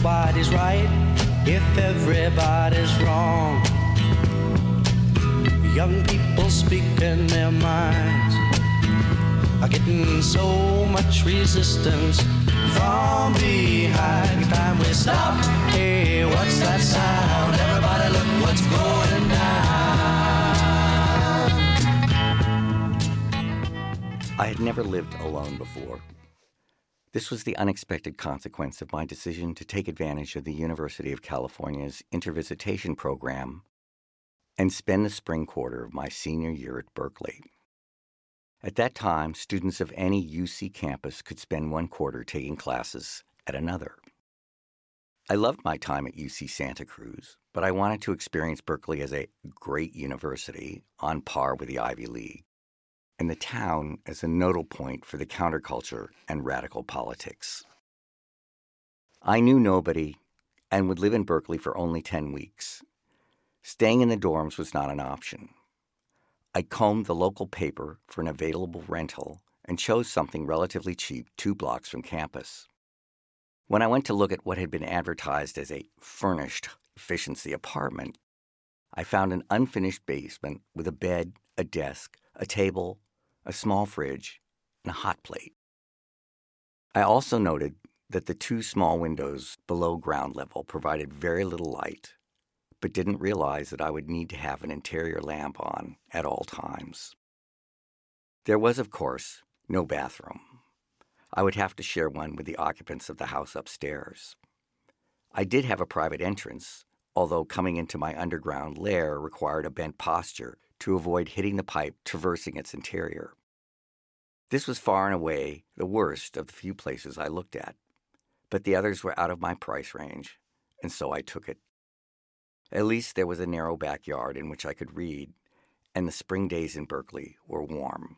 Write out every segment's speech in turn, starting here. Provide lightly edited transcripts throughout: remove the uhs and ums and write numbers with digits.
nobody's right, if everybody's wrong. Young people speaking their minds are getting so much resistance from behind. Time we stop. Hey, what's that sound? Everybody look what's going down. I had never lived alone before. This was the unexpected consequence of my decision to take advantage of the University of California's intervisitation program and spend the spring quarter of my senior year at Berkeley. At that time, students of any UC campus could spend one quarter taking classes at another. I loved my time at UC Santa Cruz, but I wanted to experience Berkeley as a great university on par with the Ivy League, and the town as a nodal point for the counterculture and radical politics. I knew nobody and would live in Berkeley for only 10 weeks. Staying in the dorms was not an option. I combed the local paper for an available rental and chose something relatively cheap 2 blocks from campus. When I went to look at what had been advertised as a furnished efficiency apartment, I found an unfinished basement with a bed, a desk, a table, a small fridge, and a hot plate. I also noted that the 2 small windows below ground level provided very little light, but didn't realize that I would need to have an interior lamp on at all times. There was, of course, no bathroom. I would have to share one with the occupants of the house upstairs. I did have a private entrance, although coming into my underground lair required a bent posture to avoid hitting the pipe traversing its interior. This was far and away the worst of the few places I looked at, but the others were out of my price range, and so I took it. At least there was a narrow backyard in which I could read, and the spring days in Berkeley were warm.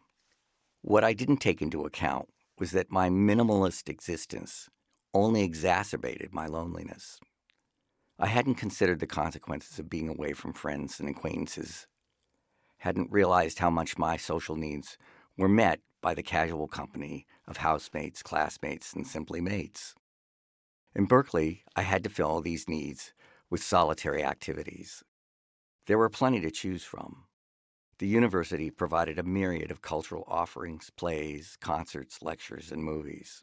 What I didn't take into account was that my minimalist existence only exacerbated my loneliness. I hadn't considered the consequences of being away from friends and acquaintances, hadn't realized how much my social needs were met by the casual company of housemates, classmates, and simply mates. In Berkeley, I had to fill these needs with solitary activities. There were plenty to choose from. The university provided a myriad of cultural offerings, plays, concerts, lectures, and movies.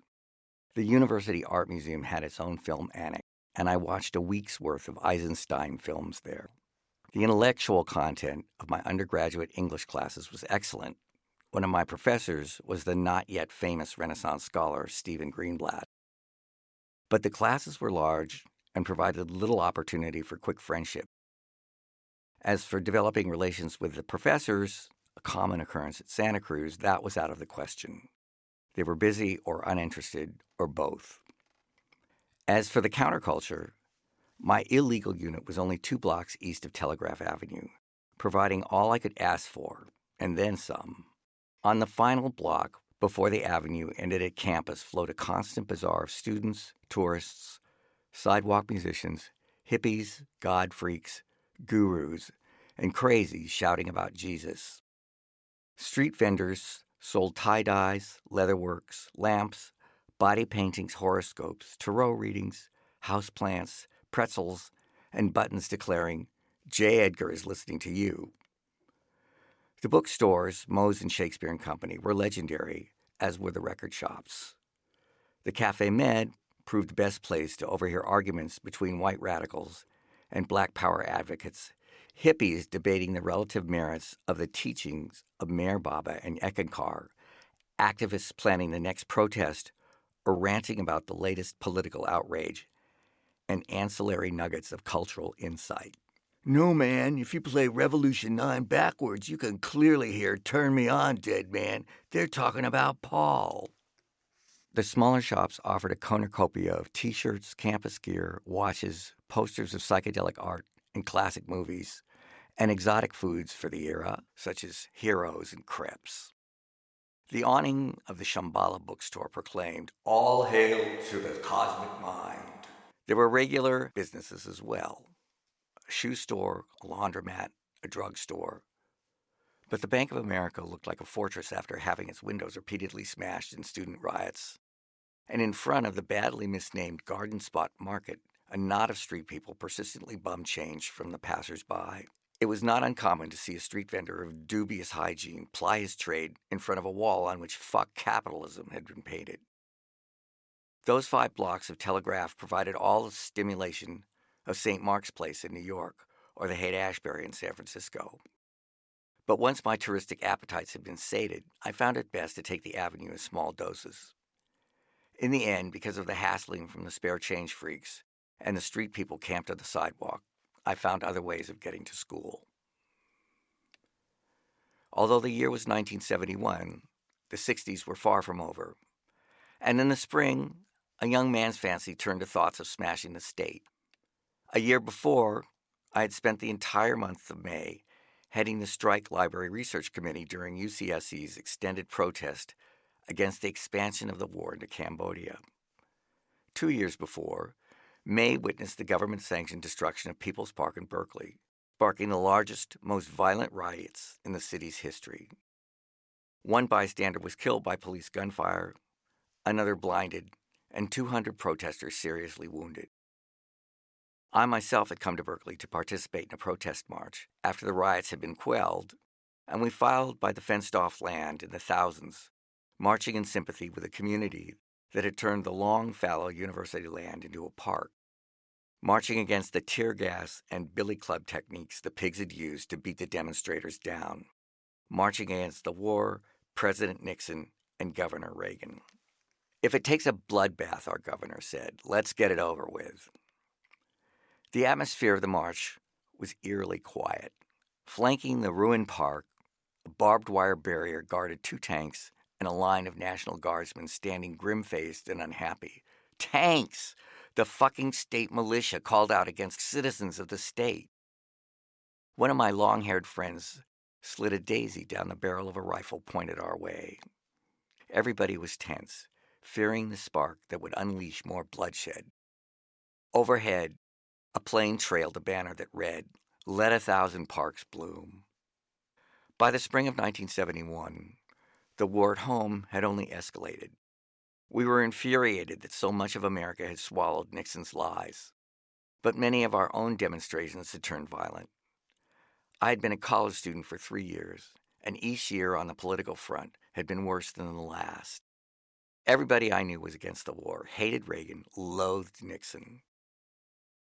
The University Art Museum had its own film annex, and I watched a week's worth of Eisenstein films there. The intellectual content of my undergraduate English classes was excellent. One of my professors was the not-yet-famous Renaissance scholar Stephen Greenblatt. But the classes were large and provided little opportunity for quick friendship. As for developing relations with the professors, a common occurrence at Santa Cruz, that was out of the question. They were busy or uninterested, or both. As for the counterculture, my illegal unit was only 2 blocks east of Telegraph Avenue, providing all I could ask for, and then some. On the final block, before the avenue ended at campus, flowed a constant bazaar of students, tourists, sidewalk musicians, hippies, God freaks, gurus, and crazies shouting about Jesus. Street vendors sold tie-dyes, leatherworks, lamps, body paintings, horoscopes, tarot readings, houseplants, pretzels, and buttons declaring, J. Edgar is listening to you. The bookstores, Moe's and Shakespeare and Company, were legendary, as were the record shops. The Café Med proved the best place to overhear arguments between white radicals and black power advocates, hippies debating the relative merits of the teachings of Meher Baba and Ekankar, activists planning the next protest or ranting about the latest political outrage, and ancillary nuggets of cultural insight. No, man, if you play Revolution 9 backwards, you can clearly hear Turn Me On, Dead Man. They're talking about Paul. The smaller shops offered a cornucopia of T-shirts, campus gear, watches, posters of psychedelic art and classic movies, and exotic foods for the era, such as heroes and crepes. The awning of the Shambhala bookstore proclaimed, All hail to the cosmic mind. There were regular businesses as well. A shoe store, a laundromat, a drugstore. But the Bank of America looked like a fortress after having its windows repeatedly smashed in student riots. And in front of the badly misnamed Garden Spot Market a knot of street people persistently bummed change from the passers-by. It was not uncommon to see a street vendor of dubious hygiene ply his trade in front of a wall on which "fuck capitalism" had been painted. Those 5 blocks of Telegraph provided all the stimulation of St. Mark's Place in New York or the Haight-Ashbury in San Francisco. But once my touristic appetites had been sated, I found it best to take the avenue in small doses. In the end, because of the hassling from the spare change freaks and the street people camped on the sidewalk, I found other ways of getting to school. Although the year was 1971, the 60s were far from over. And in the spring, a young man's fancy turned to thoughts of smashing the state. A year before, I had spent the entire month of May heading the Strike Library Research Committee during UCSC's extended protest against the expansion of the war into Cambodia. 2 years before, May witnessed the government-sanctioned destruction of People's Park in Berkeley, sparking the largest, most violent riots in the city's history. One bystander was killed by police gunfire, another blinded, and 200 protesters seriously wounded. I myself had come to Berkeley to participate in a protest march after the riots had been quelled, and we filed by the fenced-off land in the thousands, marching in sympathy with a community that had turned the long, fallow university land into a park, marching against the tear gas and billy club techniques the pigs had used to beat the demonstrators down, marching against the war, President Nixon, and Governor Reagan. "If it takes a bloodbath," our governor said, "let's get it over with." The atmosphere of the march was eerily quiet. Flanking the ruined park, a barbed wire barrier guarded 2 tanks and a line of National Guardsmen standing grim-faced and unhappy. Tanks! The fucking state militia called out against citizens of the state. One of my long-haired friends slid a daisy down the barrel of a rifle pointed our way. Everybody was tense, fearing the spark that would unleash more bloodshed. Overhead, a plane trailed a banner that read, "Let 1,000 parks bloom." By the spring of 1971, the war at home had only escalated. We were infuriated that so much of America had swallowed Nixon's lies, but many of our own demonstrations had turned violent. I had been a college student for 3 years, and each year on the political front had been worse than the last. Everybody I knew was against the war, hated Reagan, loathed Nixon.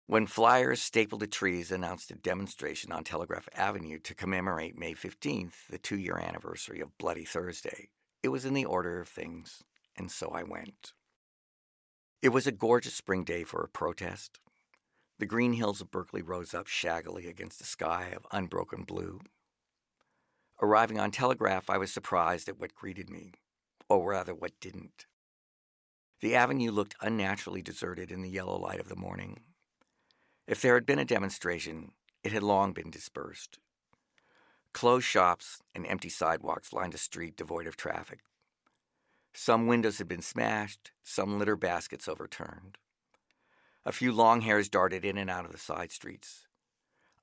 When flyers stapled to trees announced a demonstration on Telegraph Avenue to commemorate May 15th, the 2-year anniversary of Bloody Thursday, it was in the order of things, and so I went. It was a gorgeous spring day for a protest. The green hills of Berkeley rose up shaggily against a sky of unbroken blue. Arriving on Telegraph, I was surprised at what greeted me, or rather what didn't. The avenue looked unnaturally deserted in the yellow light of the morning. If there had been a demonstration, it had long been dispersed. Closed shops and empty sidewalks lined a street devoid of traffic. Some windows had been smashed, some litter baskets overturned. A few long hairs darted in and out of the side streets.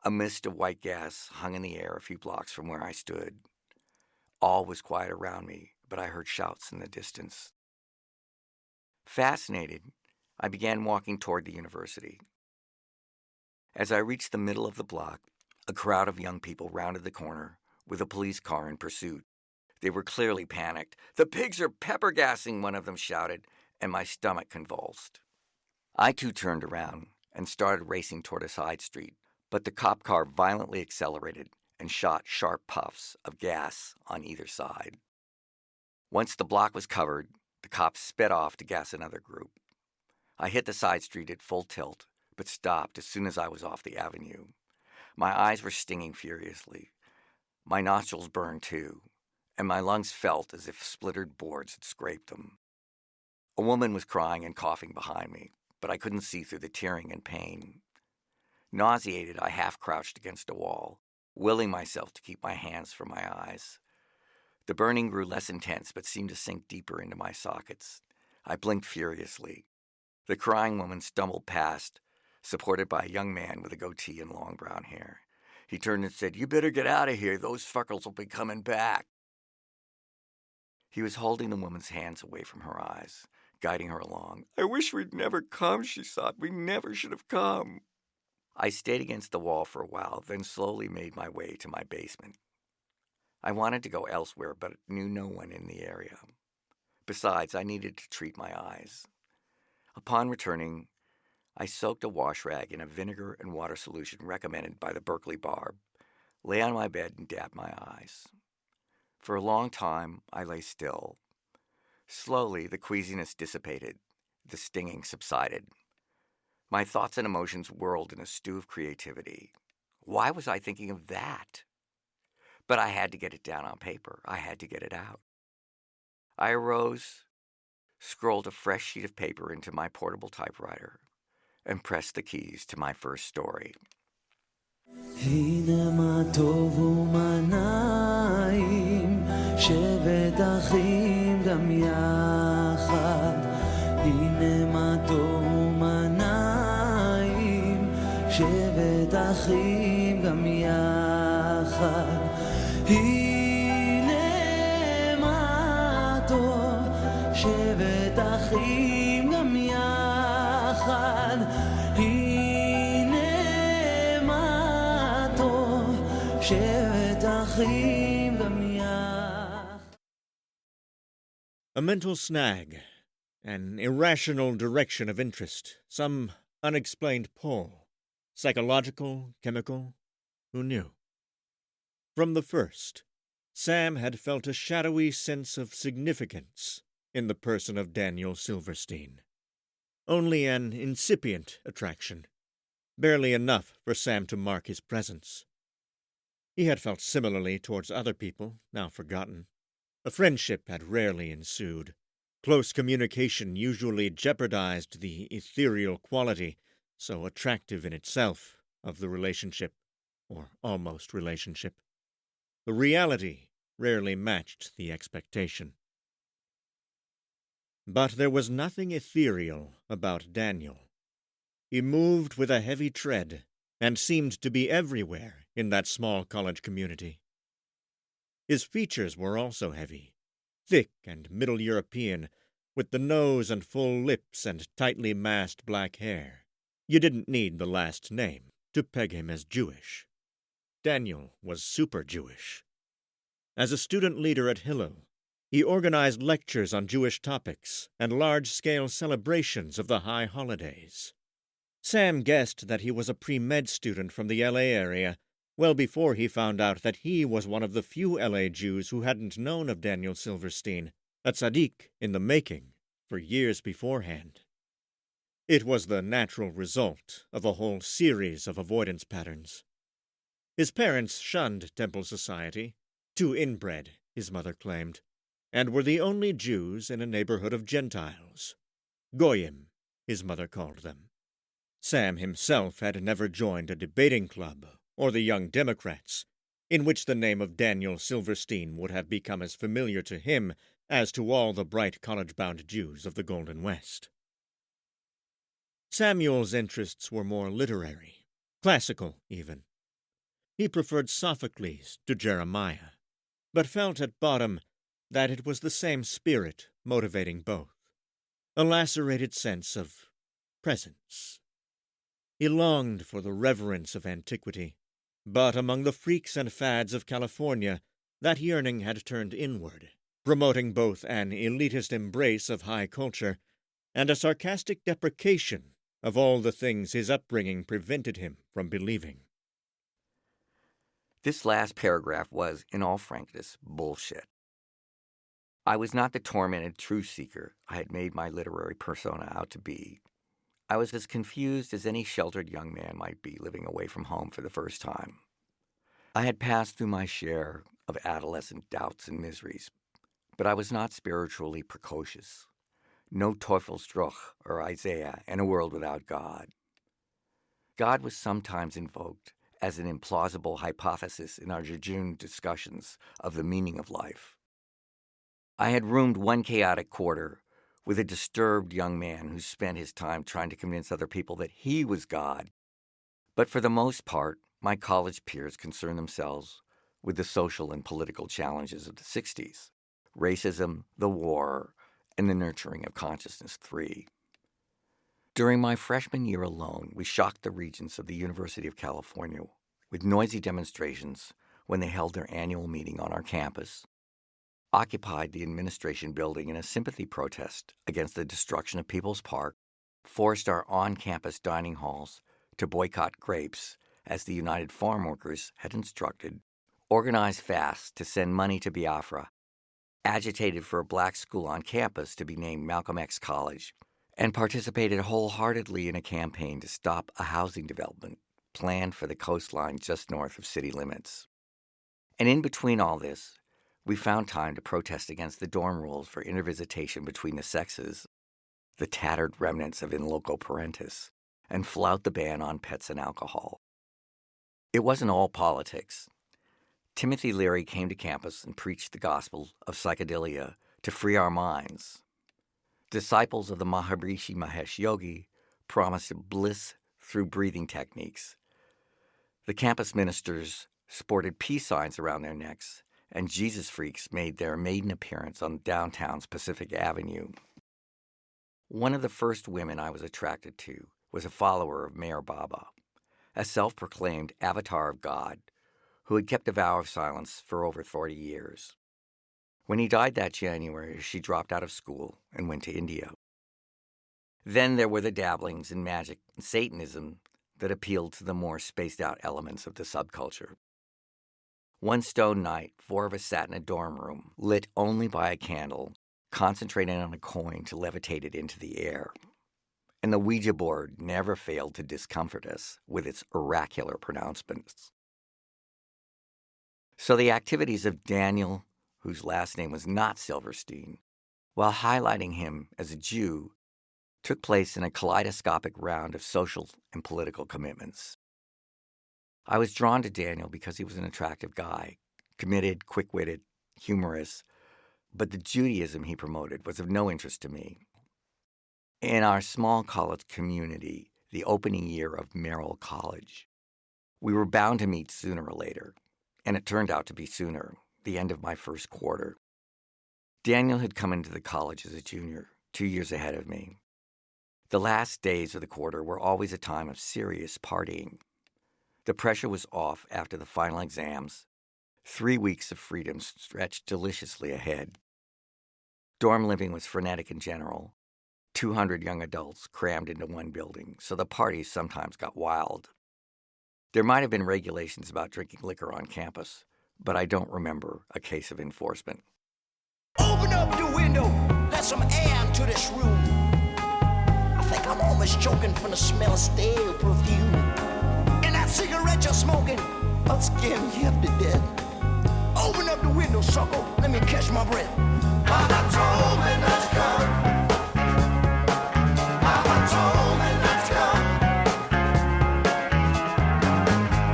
A mist of white gas hung in the air a few blocks from where I stood. All was quiet around me, but I heard shouts in the distance. Fascinated, I began walking toward the university. As I reached the middle of the block, a crowd of young people rounded the corner with a police car in pursuit. They were clearly panicked. "The pigs are pepper gassing," one of them shouted, and my stomach convulsed. I too turned around and started racing toward a side street, but the cop car violently accelerated and shot sharp puffs of gas on either side. Once the block was covered, the cops sped off to gas another group. I hit the side street at full tilt, but stopped as soon as I was off the avenue. My eyes were stinging furiously. My nostrils burned too, and my lungs felt as if splintered boards had scraped them. A woman was crying and coughing behind me, but I couldn't see through the tearing and pain. Nauseated, I half-crouched against a wall, willing myself to keep my hands from my eyes. The burning grew less intense, but seemed to sink deeper into my sockets. I blinked furiously. The crying woman stumbled past, supported by a young man with a goatee and long brown hair. He turned and said, "You better get out of here. Those fuckers will be coming back." He was holding the woman's hands away from her eyes, guiding her along. "I wish we'd never come," she sobbed. "We never should have come." I stayed against the wall for a while, then slowly made my way to my basement. I wanted to go elsewhere, but knew no one in the area. Besides, I needed to treat my eyes. Upon returning, I soaked a wash rag in a vinegar and water solution recommended by the Berkeley Barb, lay on my bed, and dabbed my eyes. For a long time, I lay still. Slowly, the queasiness dissipated. The stinging subsided. My thoughts and emotions whirled in a stew of creativity. Why was I thinking of that? But I had to get it down on paper. I had to get it out. I arose, scrolled a fresh sheet of paper into my portable typewriter, and pressed the keys to my first story. הנה מה טוב ומה נעים, שבת אחים גם יחד. הנה מה טוב ומה נעים, שבת אחים גם יחד. הנה מה טוב, שבת אחים גם יחד. A mental snag, an irrational direction of interest, some unexplained pull, psychological, chemical, who knew? From the first, Sam had felt a shadowy sense of significance in the person of Daniel Silverstein. Only an incipient attraction, barely enough for Sam to mark his presence. He had felt similarly towards other people, now forgotten. A friendship had rarely ensued. Close communication usually jeopardized the ethereal quality, so attractive in itself, of the relationship, or almost relationship. The reality rarely matched the expectation. But there was nothing ethereal about Daniel. He moved with a heavy tread, and seemed to be everywhere in that small college community. His features were also heavy, thick and Middle European, with the nose and full lips and tightly massed black hair. You didn't need the last name to peg him as Jewish. Daniel was super Jewish. As a student leader at Hillel, he organized lectures on Jewish topics and large-scale celebrations of the high holidays. Sam guessed that he was a pre-med student from the L.A. area well before he found out that he was one of the few L.A. Jews who hadn't known of Daniel Silverstein, a tzaddik in the making, for years beforehand. It was the natural result of a whole series of avoidance patterns. His parents shunned Temple society, too inbred, his mother claimed, and were the only Jews in a neighborhood of Gentiles. Goyim, his mother called them. Sam himself had never joined a debating club, or the Young Democrats, in which the name of Daniel Silverstein would have become as familiar to him as to all the bright college-bound Jews of the Golden West. Samuel's interests were more literary, classical even. He preferred Sophocles to Jeremiah, but felt at bottom that it was the same spirit motivating both, a lacerated sense of presence. He longed for the reverence of antiquity, but among the freaks and fads of California, that yearning had turned inward, promoting both an elitist embrace of high culture and a sarcastic deprecation of all the things his upbringing prevented him from believing. This last paragraph was, in all frankness, bullshit. I was not the tormented truth seeker I had made my literary persona out to be. I was as confused as any sheltered young man might be living away from home for the first time. I had passed through my share of adolescent doubts and miseries, but I was not spiritually precocious. No Teufelsdruck or Isaiah and a world without God. God was sometimes invoked as an implausible hypothesis in our jejune discussions of the meaning of life. I had roomed one chaotic quarter with a disturbed young man who spent his time trying to convince other people that he was God. But for the most part, my college peers concerned themselves with the social and political challenges of the 60s, racism, the war, and the nurturing of Consciousness 3. During my freshman year alone, we shocked the regents of the University of California with noisy demonstrations when they held their annual meeting on our campus, occupied the administration building in a sympathy protest against the destruction of People's Park, forced our on-campus dining halls to boycott grapes as the United Farm Workers had instructed, organized fasts to send money to Biafra, agitated for a black school on campus to be named Malcolm X College, and participated wholeheartedly in a campaign to stop a housing development planned for the coastline just north of city limits. And in between all this, we found time to protest against the dorm rules for intervisitation between the sexes, the tattered remnants of in loco parentis, and flout the ban on pets and alcohol. It wasn't all politics. Timothy Leary came to campus and preached the gospel of psychedelia to free our minds. Disciples of the Maharishi Mahesh Yogi promised bliss through breathing techniques. The campus ministers sported peace signs around their necks, and Jesus freaks made their maiden appearance on downtown's Pacific Avenue. One of the first women I was attracted to was a follower of Mayor Baba, a self-proclaimed avatar of God who had kept a vow of silence for over 40 years. When he died that January, she dropped out of school and went to India. Then there were the dabblings in magic and Satanism that appealed to the more spaced-out elements of the subculture. One stone night, 4 of us sat in a dorm room, lit only by a candle, concentrating on a coin to levitate it into the air. And the Ouija board never failed to discomfort us with its oracular pronouncements. So the activities of Daniel, whose last name was not Silverstein, while highlighting him as a Jew, took place in a kaleidoscopic round of social and political commitments. I was drawn to Daniel because he was an attractive guy, committed, quick-witted, humorous, but the Judaism he promoted was of no interest to me. In our small college community, the opening year of Merrill College, we were bound to meet sooner or later, and it turned out to be sooner, the end of my first quarter. Daniel had come into the college as a junior, 2 years ahead of me. The last days of the quarter were always a time of serious partying. The pressure was off after the final exams. 3 weeks of freedom stretched deliciously ahead. Dorm living was frenetic in general. 200 young adults crammed into one building, so the parties sometimes got wild. There might have been regulations about drinking liquor on campus, but I don't remember a case of enforcement. Open up the window, let some air into this room. I think I'm almost choking from the smell of stale perfume. And that cigarette you're smoking, I'll scare me half to death. Open up the window, sucker, let me catch my breath. Mama told me not to come. Mama told me not to come.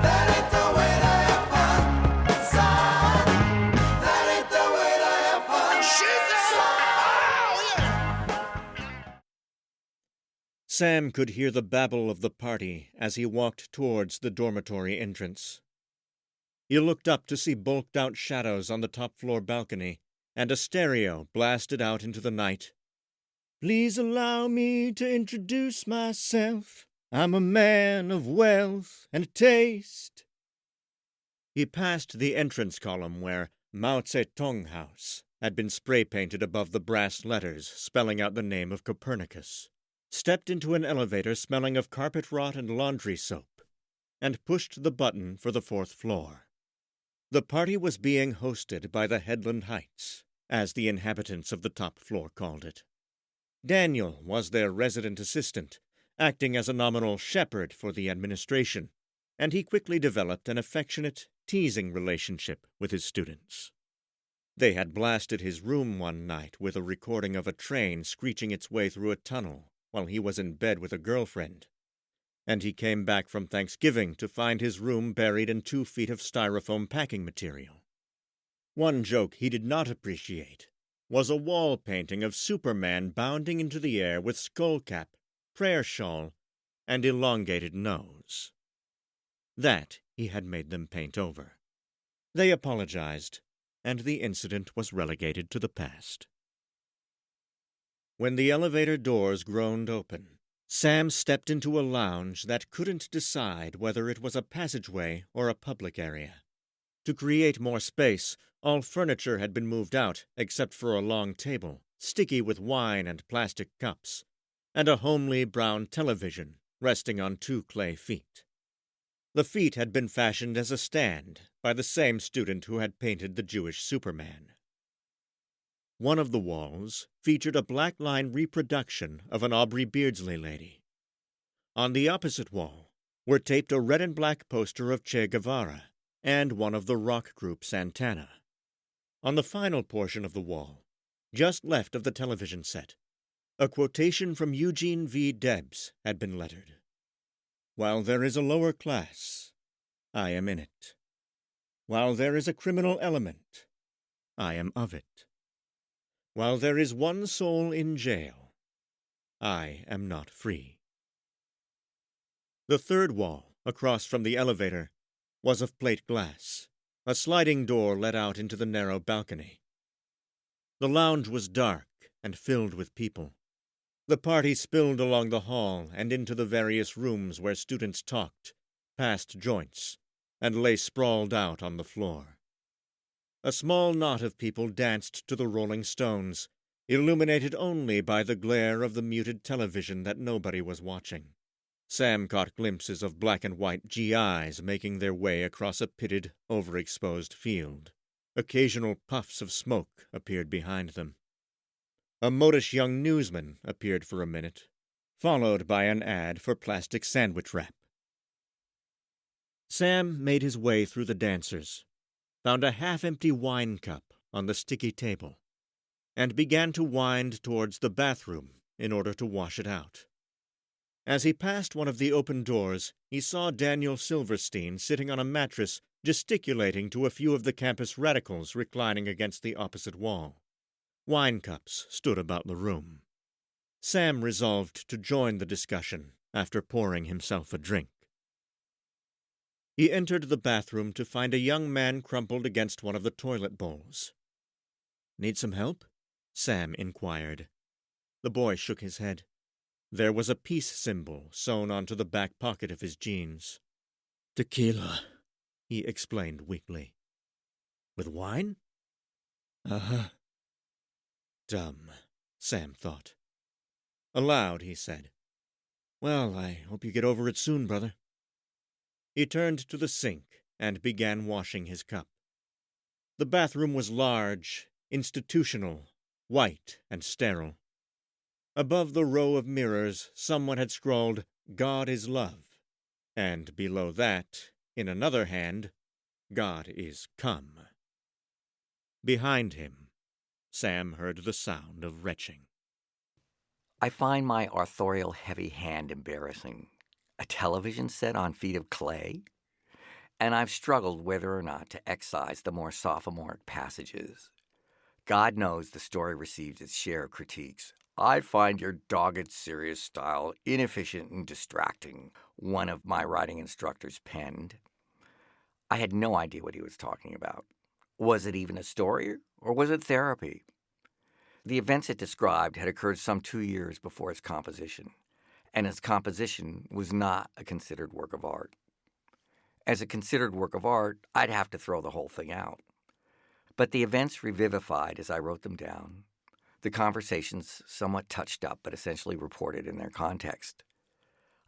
That ain't the way to have fun, son. That ain't the way to have fun. She said, oh, yeah. Sam could hear the babble of the party as he walked towards the dormitory entrance. He looked up to see bulked-out shadows on the top-floor balcony, and a stereo blasted out into the night. Please allow me to introduce myself. I'm a man of wealth and taste. He passed the entrance column where Mao Tse-tung House had been spray-painted above the brass letters spelling out the name of Copernicus, stepped into an elevator smelling of carpet rot and laundry soap, and pushed the button for the 4th floor. The party was being hosted by the Headland Heights, as the inhabitants of the top floor called it. Daniel was their resident assistant, acting as a nominal shepherd for the administration, and he quickly developed an affectionate, teasing relationship with his students. They had blasted his room one night with a recording of a train screeching its way through a tunnel while he was in bed with a girlfriend, and he came back from Thanksgiving to find his room buried in 2 feet of styrofoam packing material. One joke he did not appreciate was a wall painting of Superman bounding into the air with skullcap, prayer shawl, and elongated nose. That he had made them paint over. They apologized, and the incident was relegated to the past. When the elevator doors groaned open, Sam stepped into a lounge that couldn't decide whether it was a passageway or a public area. To create more space, all furniture had been moved out except for a long table, sticky with wine and plastic cups, and a homely brown television resting on 2 clay feet. The feet had been fashioned as a stand by the same student who had painted the Jewish Superman. One of the walls featured a black-line reproduction of an Aubrey Beardsley lady. On the opposite wall were taped a red and black poster of Che Guevara and one of the rock group Santana. On the final portion of the wall, just left of the television set, a quotation from Eugene V. Debs had been lettered. "While there is a lower class, I am in it. While there is a criminal element, I am of it. While there is one soul in jail, I am not free." The third wall, across from the elevator, was of plate glass. A sliding door led out into the narrow balcony. The lounge was dark and filled with people. The party spilled along the hall and into the various rooms where students talked, passed joints, and lay sprawled out on the floor. A small knot of people danced to the Rolling Stones, illuminated only by the glare of the muted television that nobody was watching. Sam caught glimpses of black and white GIs making their way across a pitted, overexposed field. Occasional puffs of smoke appeared behind them. A modish young newsman appeared for a minute, followed by an ad for plastic sandwich wrap. Sam made his way through the dancers, found a half-empty wine cup on the sticky table, and began to wind towards the bathroom in order to wash it out. As he passed one of the open doors, he saw Daniel Silverstein sitting on a mattress, gesticulating to a few of the campus radicals reclining against the opposite wall. Wine cups stood about the room. Sam resolved to join the discussion after pouring himself a drink. He entered the bathroom to find a young man crumpled against one of the toilet bowls. "Need some help?" Sam inquired. The boy shook his head. There was a peace symbol sewn onto the back pocket of his jeans. "Tequila," he explained weakly. "With wine?" "Uh-huh." Dumb, Sam thought. Aloud, he said, "Well, I hope you get over it soon, brother." He turned to the sink and began washing his cup. The bathroom was large, institutional, white and sterile. Above the row of mirrors, someone had scrawled, "God is love," and below that, in another hand, "God is come." Behind him, Sam heard the sound of retching. I find my authorial heavy hand embarrassing. A television set on feet of clay? And I've struggled whether or not to excise the more sophomoric passages. God knows the story received its share of critiques. "I find your dogged, serious style inefficient and distracting," one of my writing instructors penned. I had no idea what he was talking about. Was it even a story, or was it therapy? The events it described had occurred some 2 years before its composition, and its composition was not a considered work of art. As a considered work of art, I'd have to throw the whole thing out. But the events revivified as I wrote them down. The conversations somewhat touched up but essentially reported in their context.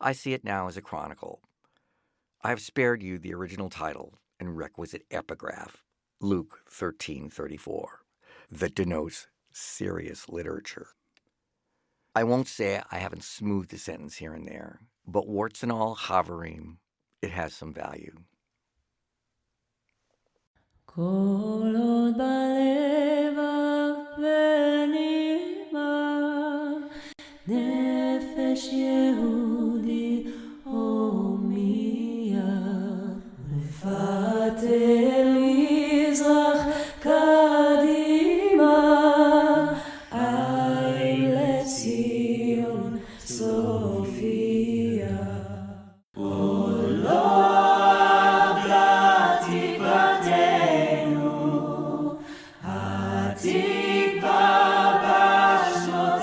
I see it now as a chronicle. I have spared you the original title and requisite epigraph, Luke 13:34, that denotes serious literature. I won't say I haven't smoothed the sentence here and there, but warts and all, Havarim, it has some value. נפש יהודי הומיה לפתל מזרח קדימה עין לציון סופיה עולם תקוותנו התקווה בשנות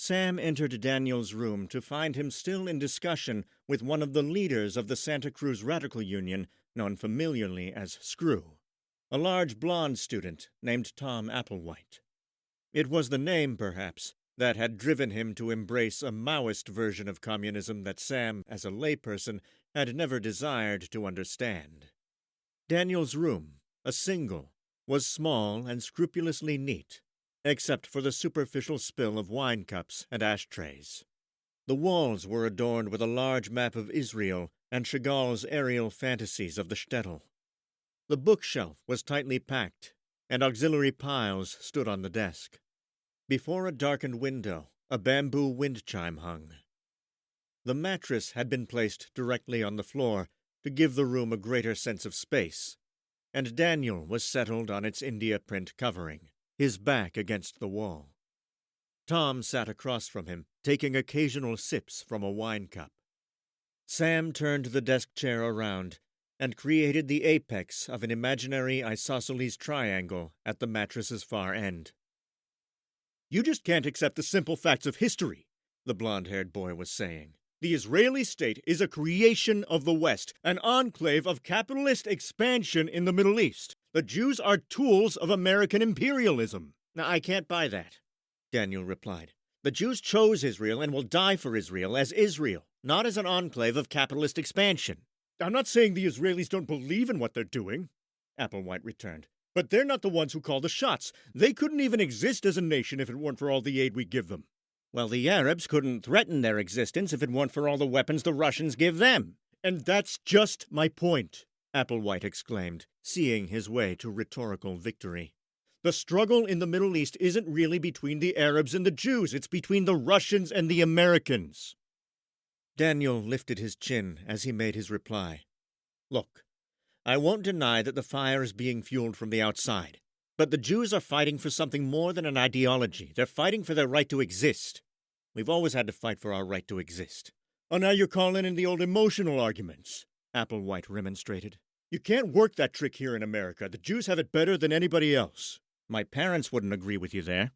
Sam entered Daniel's room to find him still in discussion with one of the leaders of the Santa Cruz Radical Union, known familiarly as Screw, a large blond student named Tom Applewhite. It was the name, perhaps, that had driven him to embrace a Maoist version of communism that Sam, as a layperson, had never desired to understand. Daniel's room, a single, was small and scrupulously neat, except for the superficial spill of wine cups and ashtrays. The walls were adorned with a large map of Israel and Chagall's aerial fantasies of the shtetl. The bookshelf was tightly packed, and auxiliary piles stood on the desk. Before a darkened window, a bamboo wind chime hung. The mattress had been placed directly on the floor to give the room a greater sense of space, and Daniel was settled on its India print covering, his back against the wall. Tom sat across from him, taking occasional sips from a wine cup. Sam turned the desk chair around and created the apex of an imaginary isosceles triangle at the mattress's far end. "You just can't accept the simple facts of history," the blond-haired boy was saying. "The Israeli state is a creation of the West, an enclave of capitalist expansion in the Middle East. The Jews are tools of American imperialism." "Now, I can't buy that," Daniel replied. "The Jews chose Israel and will die for Israel, not as an enclave of capitalist expansion." "I'm not saying the Israelis don't believe in what they're doing," Applewhite returned. "But they're not the ones who call the shots. They couldn't even exist as a nation if it weren't for all the aid we give them." "Well, the Arabs couldn't threaten their existence if it weren't for all the weapons the Russians give them." "And that's just my point," Applewhite exclaimed, seeing his way to rhetorical victory. "The struggle in the Middle East isn't really between the Arabs and the Jews. It's between the Russians and the Americans." Daniel lifted his chin as he made his reply. "Look, I won't deny that the fire is being fueled from the outside. But the Jews are fighting for something more than an ideology. They're fighting for their right to exist. We've always had to fight for our right to exist." "Oh, now you're calling in the old emotional arguments," Applewhite remonstrated. "You can't work that trick here in America. The Jews have it better than anybody else." "My parents wouldn't agree with you there,"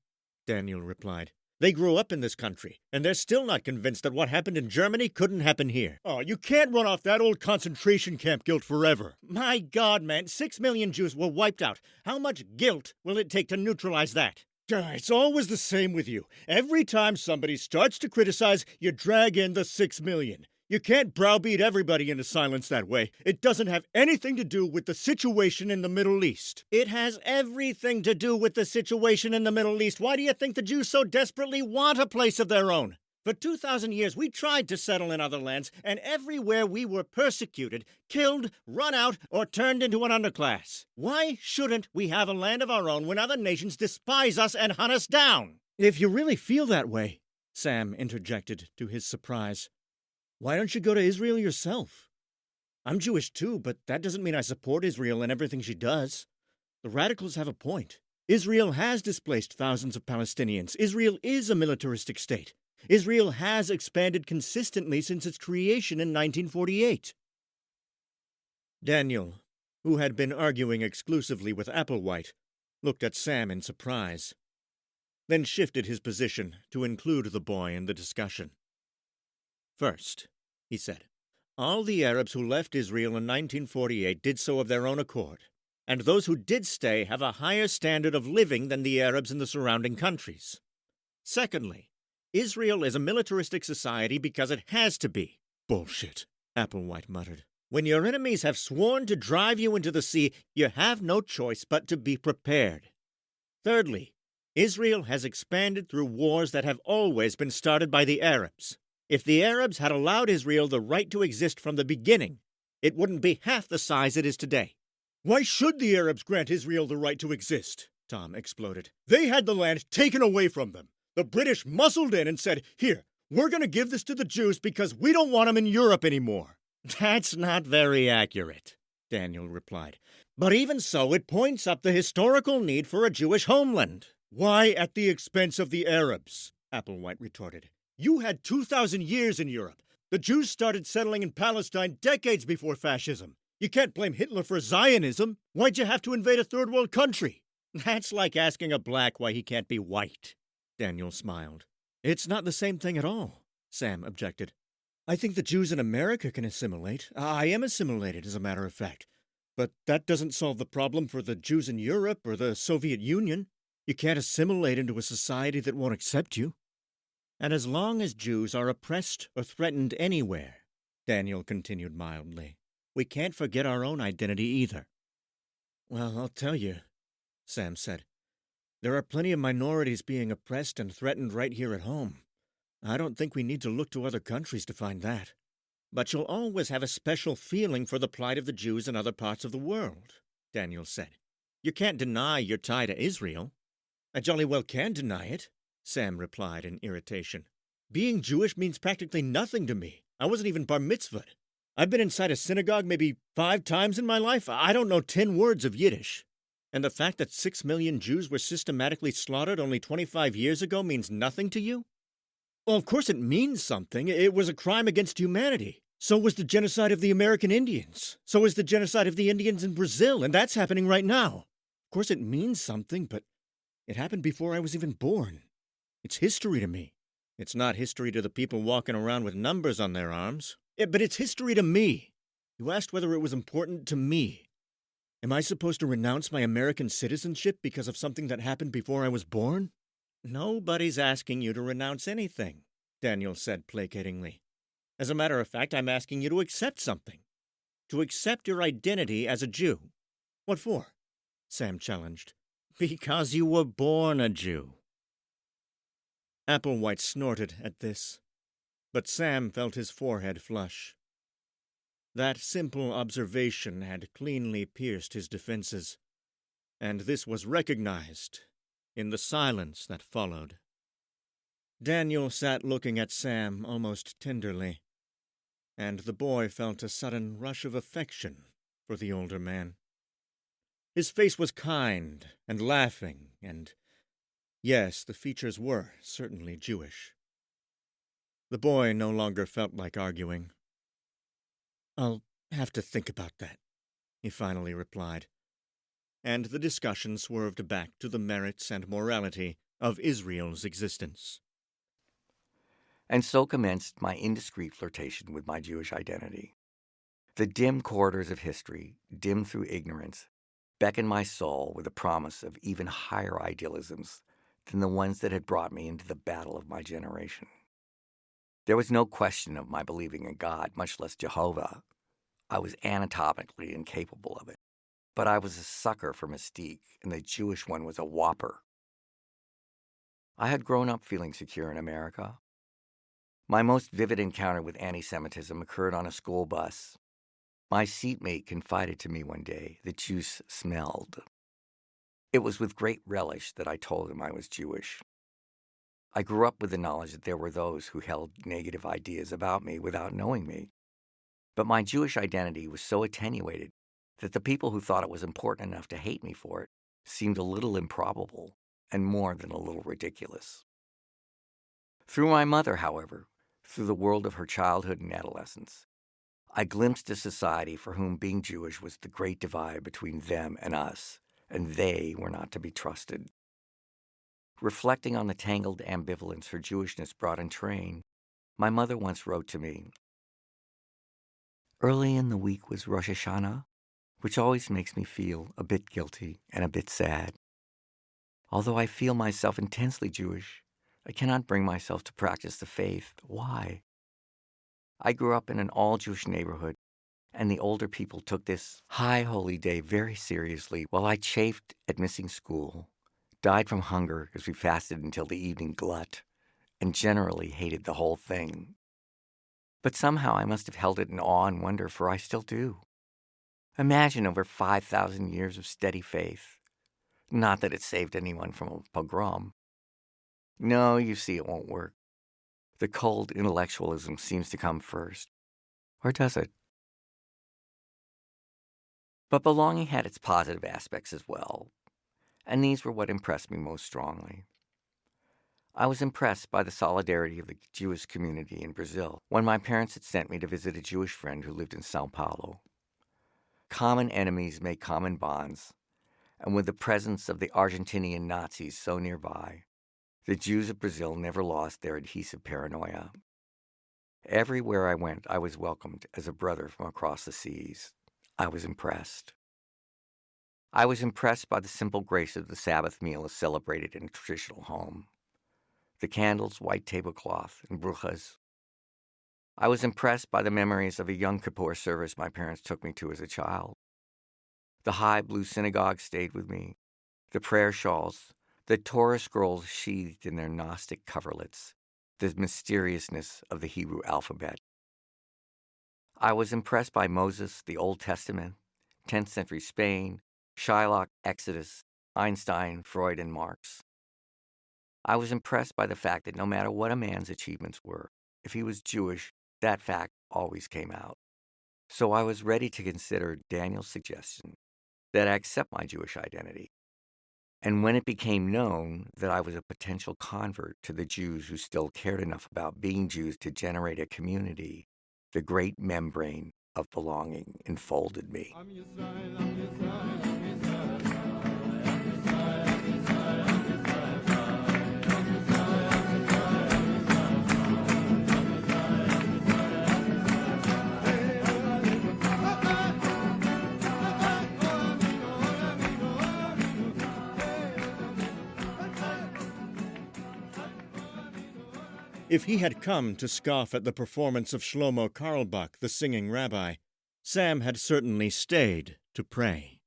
Daniel replied. "They grew up in this country, and they're still not convinced that what happened in Germany couldn't happen here." "Oh, you can't run off that old concentration camp guilt forever." "My God, man, 6 million Jews were wiped out. How much guilt will it take to neutralize that?" "It's always the same with you. Every time somebody starts to criticize, you drag in the 6 million. You can't browbeat everybody into silence that way. It doesn't have anything to do with the situation in the Middle East." "It has everything to do with the situation in the Middle East. Why do you think the Jews so desperately want a place of their own? For 2,000 years, we tried to settle in other lands, and everywhere we were persecuted, killed, run out, or turned into an underclass. Why shouldn't we have a land of our own when other nations despise us and hunt us down?" "If you really feel that way," Sam interjected to his surprise, "why don't you go to Israel yourself? I'm Jewish too, but that doesn't mean I support Israel and everything she does. The radicals have a point. Israel has displaced thousands of Palestinians. Israel is a militaristic state. Israel has expanded consistently since its creation in 1948. Daniel, who had been arguing exclusively with Applewhite, looked at Sam in surprise, then shifted his position to include the boy in the discussion. "First," he said, "all the Arabs who left Israel in 1948 did so of their own accord, and those who did stay have a higher standard of living than the Arabs in the surrounding countries. Secondly, Israel is a militaristic society because it has to be." "Bullshit," Applewhite muttered. "When your enemies have sworn to drive you into the sea, you have no choice but to be prepared. Thirdly, Israel has expanded through wars that have always been started by the Arabs. If the Arabs had allowed Israel the right to exist from the beginning, it wouldn't be half the size it is today." "Why should the Arabs grant Israel the right to exist?" Tom exploded. "They had the land taken away from them. The British muscled in and said, 'Here, we're going to give this to the Jews because we don't want them in Europe anymore.'" "That's not very accurate," Daniel replied. "But even so, it points up the historical need for a Jewish homeland." "Why at the expense of the Arabs?" Applewhite retorted. "You had 2,000 years in Europe. The Jews started settling in Palestine decades before fascism. You can't blame Hitler for Zionism. Why'd you have to invade a third world country?" "That's like asking a black why he can't be white," Daniel smiled. It's not the same thing at all, Sam objected. I think the Jews in America can assimilate. I am assimilated, as a matter of fact. But that doesn't solve the problem for the Jews in Europe or the Soviet Union. You can't assimilate into a society that won't accept you. And as long as Jews are oppressed or threatened anywhere, Daniel continued mildly, we can't forget our own identity either. Well, I'll tell you, Sam said. There are plenty of minorities being oppressed and threatened right here at home. I don't think we need to look to other countries to find that. But you'll always have a special feeling for the plight of the Jews in other parts of the world, Daniel said. You can't deny your tie to Israel. I jolly well can deny it, Sam replied in irritation. Being Jewish means practically nothing to me. I wasn't even bar mitzvahed. I've been inside a synagogue maybe 5 times in my life. I don't know 10 words of Yiddish. And the fact that 6 million Jews were systematically slaughtered only 25 years ago means nothing to you? Well, of course it means something. It was a crime against humanity. So was the genocide of the American Indians. So was the genocide of the Indians in Brazil, and that's happening right now. Of course it means something, but it happened before I was even born. It's history to me. It's not history to the people walking around with numbers on their arms. But it's history to me. You asked whether it was important to me. Am I supposed to renounce my American citizenship because of something that happened before I was born? Nobody's asking you to renounce anything, Daniel said placatingly. As a matter of fact, I'm asking you to accept something. To accept your identity as a Jew. What for? Sam challenged. Because you were born a Jew. Applewhite snorted at this, but Sam felt his forehead flush. That simple observation had cleanly pierced his defenses, and this was recognized in the silence that followed. Daniel sat looking at Sam almost tenderly, and the boy felt a sudden rush of affection for the older man. His face was kind and laughing, and yes, the features were certainly Jewish. The boy no longer felt like arguing. I'll have to think about that, he finally replied, and the discussion swerved back to the merits and morality of Israel's existence. And so commenced my indiscreet flirtation with my Jewish identity. The dim corridors of history, dim through ignorance, beckoned my soul with the promise of even higher idealisms than the ones that had brought me into the battle of my generation. There was no question of my believing in God, much less Jehovah. I was anatomically incapable of it. But I was a sucker for mystique, and the Jewish one was a whopper. I had grown up feeling secure in America. My most vivid encounter with anti-Semitism occurred on a school bus. My seatmate confided to me one day that Jews smelled. It was with great relish that I told him I was Jewish. I grew up with the knowledge that there were those who held negative ideas about me without knowing me. But my Jewish identity was so attenuated that the people who thought it was important enough to hate me for it seemed a little improbable and more than a little ridiculous. Through my mother, however, through the world of her childhood and adolescence, I glimpsed a society for whom being Jewish was the great divide between them and us, and they were not to be trusted. Reflecting on the tangled ambivalence her Jewishness brought in train, my mother once wrote to me, "Early in the week was Rosh Hashanah, which always makes me feel a bit guilty and a bit sad. Although I feel myself intensely Jewish, I cannot bring myself to practice the faith. Why? I grew up in an all-Jewish neighborhood, and the older people took this high holy day very seriously, while I chafed at missing school, died from hunger as we fasted until the evening glut, and generally hated the whole thing. But somehow I must have held it in awe and wonder, for I still do. Imagine over 5,000 years of steady faith. Not that it saved anyone from a pogrom. No, you see, it won't work. The cold intellectualism seems to come first. Or does it? But belonging had its positive aspects as well, and these were what impressed me most strongly. I was impressed by the solidarity of the Jewish community in Brazil when my parents had sent me to visit a Jewish friend who lived in Sao Paulo. Common enemies make common bonds, and with the presence of the Argentinian Nazis so nearby, The Jews of Brazil never lost their adhesive paranoia. Everywhere I went, I was welcomed as a brother from across the seas. I was impressed. I was impressed by the simple grace of the Sabbath meal as celebrated in a traditional home. The candles, white tablecloth, and brujas. I was impressed by the memories of a Yom Kippur service my parents took me to as a child. The high blue synagogue stayed with me. The prayer shawls, the Torah scrolls sheathed in their Gnostic coverlets, the mysteriousness of the Hebrew alphabet. I was impressed by Moses, the Old Testament, 10th century Spain, Shylock, Exodus, Einstein, Freud, and Marx. I was impressed by the fact that no matter what a man's achievements were, if he was Jewish, that fact always came out. So I was ready to consider Daniel's suggestion that I accept my Jewish identity. And when it became known that I was a potential convert to the Jews who still cared enough about being Jews to generate a community, the great membrane of belonging enfolded me. If he had come to scoff at the performance of Shlomo Carlebach, the singing rabbi, Sam had certainly stayed to pray.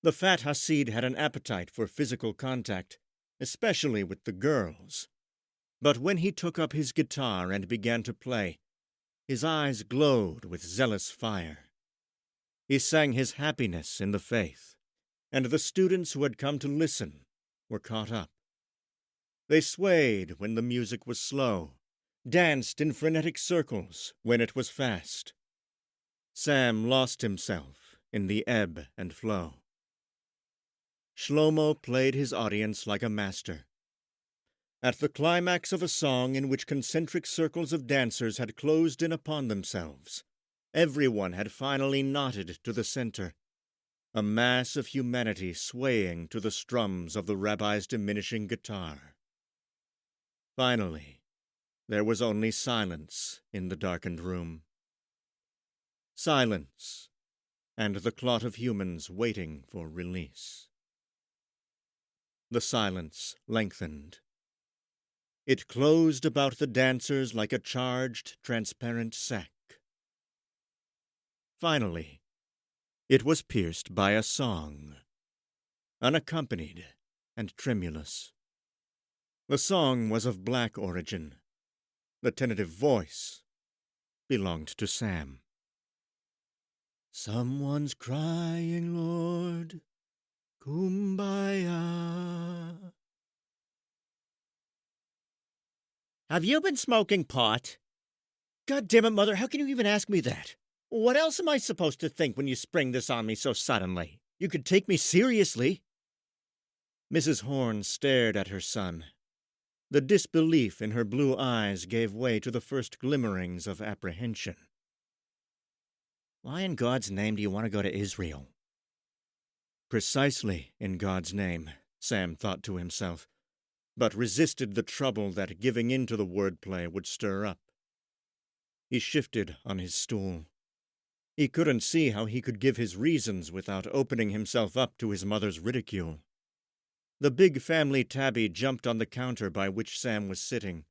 The fat Hasid had an appetite for physical contact, especially with the girls. But when he took up his guitar and began to play, his eyes glowed with zealous fire. He sang his happiness in the faith, and the students who had come to listen were caught up. They swayed when the music was slow, danced in frenetic circles when it was fast. Sam lost himself in the ebb and flow. Shlomo played his audience like a master. At the climax of a song in which concentric circles of dancers had closed in upon themselves, everyone had finally knotted to the center, a mass of humanity swaying to the strums of the rabbi's diminishing guitar. Finally, there was only silence in the darkened room. Silence, and the clot of humans waiting for release. The silence lengthened. It closed about the dancers like a charged, transparent sack. Finally, it was pierced by a song, unaccompanied and tremulous. The song was of black origin. The tentative voice belonged to Sam. Someone's crying, Lord, kumbaya. Have you been smoking pot? God damn it, Mother, how can you even ask me that? What else am I supposed to think when you spring this on me so suddenly? You could take me seriously. Mrs. Horn stared at her son. The disbelief in her blue eyes gave way to the first glimmerings of apprehension. Why in God's name do you want to go to Israel? Precisely in God's name, Sam thought to himself, but resisted the trouble that giving in to the wordplay would stir up. He shifted on his stool. He couldn't see how he could give his reasons without opening himself up to his mother's ridicule. The big family tabby jumped on the counter by which Sam was sitting,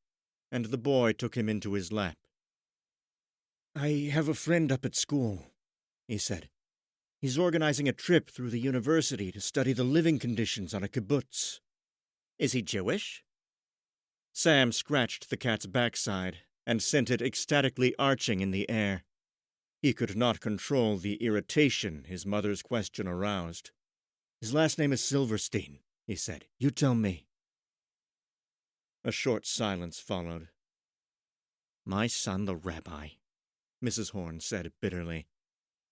and the boy took him into his lap. I have a friend up at school, he said. He's organizing a trip through the university to study the living conditions on a kibbutz. Is he Jewish? Sam scratched the cat's backside and sent it ecstatically arching in the air. He could not control the irritation his mother's question aroused. His last name is Silverstein, he said. You tell me. A short silence followed. My son, the rabbi, Mrs. Horn said bitterly.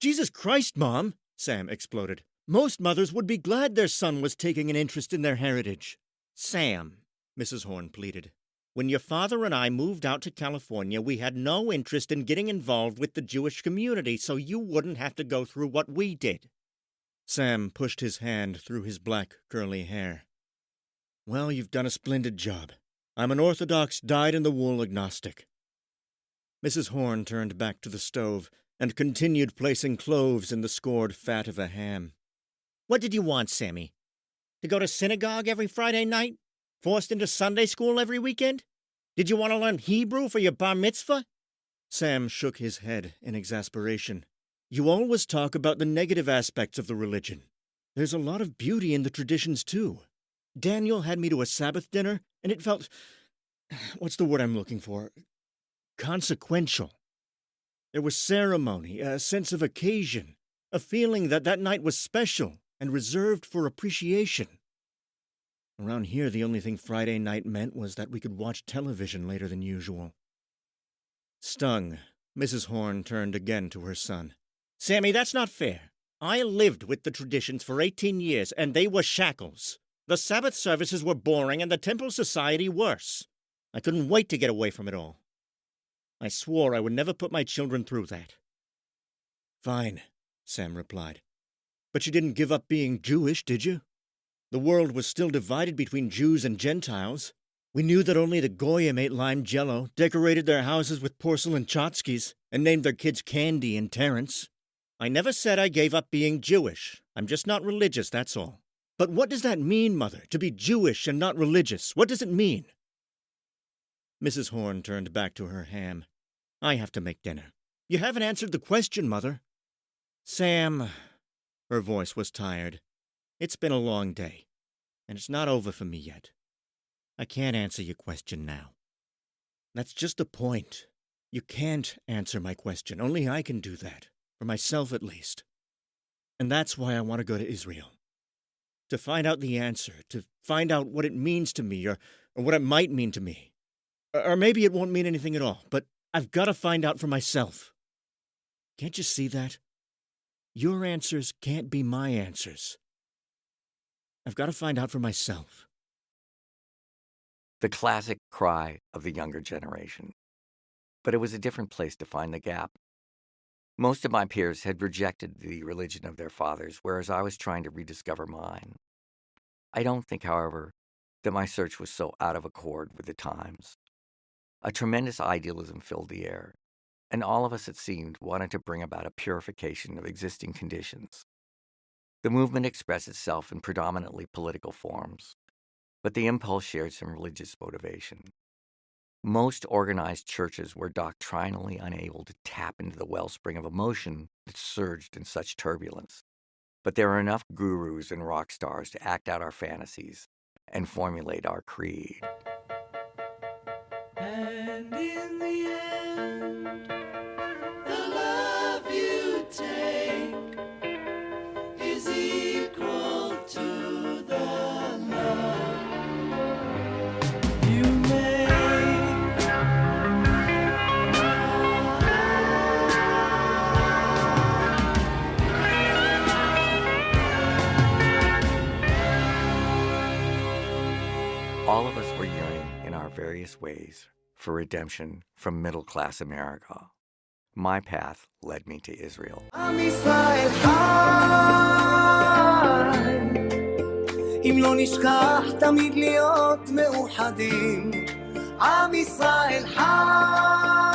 Jesus Christ, Mom, Sam exploded. Most mothers would be glad their son was taking an interest in their heritage. Sam, Mrs. Horn pleaded. When your father and I moved out to California, we had no interest in getting involved with the Jewish community, so you wouldn't have to go through what we did. Sam pushed his hand through his black, curly hair. Well, you've done a splendid job. I'm an orthodox, dyed-in-the-wool agnostic. Mrs. Horn turned back to the stove and continued placing cloves in the scored fat of a ham. What did you want, Sammy? To go to synagogue every Friday night? Forced into Sunday school every weekend? Did you want to learn Hebrew for your bar mitzvah? Sam shook his head in exasperation. You always talk about the negative aspects of the religion. There's a lot of beauty in the traditions, too. Daniel had me to a Sabbath dinner, and it felt... what's the word I'm looking for? Consequential. There was ceremony, a sense of occasion, a feeling that that night was special and reserved for appreciation. Around here, the only thing Friday night meant was that we could watch television later than usual. Stung, Mrs. Horn turned again to her son. Sammy, that's not fair. I lived with the traditions for 18 years, and they were shackles. The Sabbath services were boring, and the temple society worse. I couldn't wait to get away from it all. I swore I would never put my children through that. Fine, Sam replied. But you didn't give up being Jewish, did you? The world was still divided between Jews and Gentiles. We knew that only the Goyim ate lime jello, decorated their houses with porcelain tchotchkes, and named their kids Candy and Terrence. I never said I gave up being Jewish. I'm just not religious, that's all. But what does that mean, Mother, to be Jewish and not religious? What does it mean? Mrs. Horn turned back to her ham. I have to make dinner. You haven't answered the question, Mother. Sam, her voice was tired. It's been a long day, and it's not over for me yet. I can't answer your question now. That's just the point. You can't answer my question. Only I can do that, for myself at least. And that's why I want to go to Israel. To find out the answer, to find out what it means to me, or what it might mean to me. Or maybe it won't mean anything at all, but I've got to find out for myself. Can't you see that? Your answers can't be my answers. I've got to find out for myself. The classic cry of the younger generation. But it was a different place to find the gap. Most of my peers had rejected the religion of their fathers, whereas I was trying to rediscover mine. I don't think, however, that my search was so out of accord with the times. A tremendous idealism filled the air, and all of us, it seemed, wanted to bring about a purification of existing conditions. The movement expressed itself in predominantly political forms, but the impulse shared some religious motivation. Most organized churches were doctrinally unable to tap into the wellspring of emotion that surged in such turbulence, but there were enough gurus and rock stars to act out our fantasies and formulate our creed. And in the end, the love you take is equal to the love you make. All of us were yearning in our various ways for redemption from middle-class America. My path led me to Israel. עם ישראל חי, אם לא נשכח תמיד להיות מאוחדים. עם ישראל חי,